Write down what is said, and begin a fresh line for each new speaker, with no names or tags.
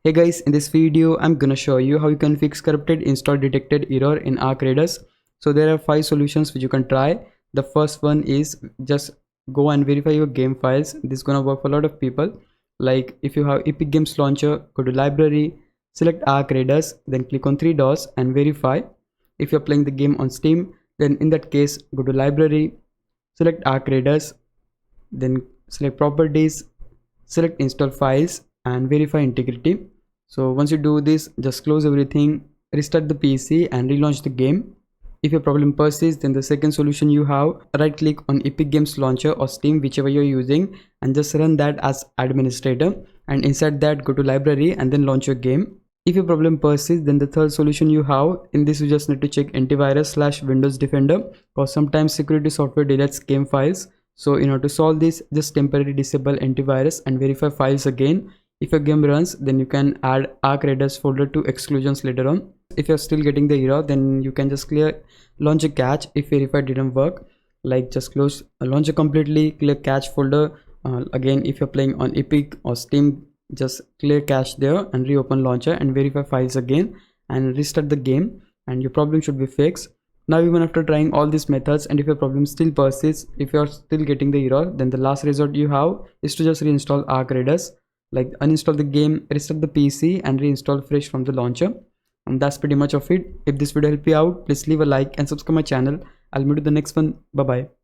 Hey guys, in this video I'm gonna show you how you can fix corrupted install detected error in Arc Raiders. So there are 5 solutions which you can try. The first one is just go and verify your game files. This is gonna work for a lot of people. Like if you have Epic Games Launcher, go to library, select Arc Raiders, then click on 3 dots and verify. If you're playing the game on Steam, then in that case go to library, select Arc Raiders, then select properties, select install files and verify integrity. So once you do this, just close everything, restart the PC and relaunch the game. If your problem persists, then the second solution you have, right click on Epic Games Launcher or Steam, whichever you're using, and just run that as administrator, and inside that go to library and then launch your game. If your problem persists, then the third solution you have, in this you just need to check antivirus / Windows Defender, because sometimes security software deletes game files. So in order to solve this, just temporarily disable antivirus and verify files again. If your game runs, then you can add Arc Raiders folder to exclusions later on. If you're still getting the error, then you can just launch a cache if verify didn't work. Like just close launcher completely, clear cache folder. Again, if you're playing on Epic or Steam, just clear cache there and reopen launcher and verify files again and restart the game, and your problem should be fixed. Now even after trying all these methods, and if your problem still persists, if you're still getting the error, then the last resort you have is to just reinstall Arc Raiders. Like uninstall the game, restart the PC and reinstall fresh from the launcher. And that's pretty much of it. If this video helped you out, please leave a like and subscribe my channel. I'll meet you in the next one. Bye bye.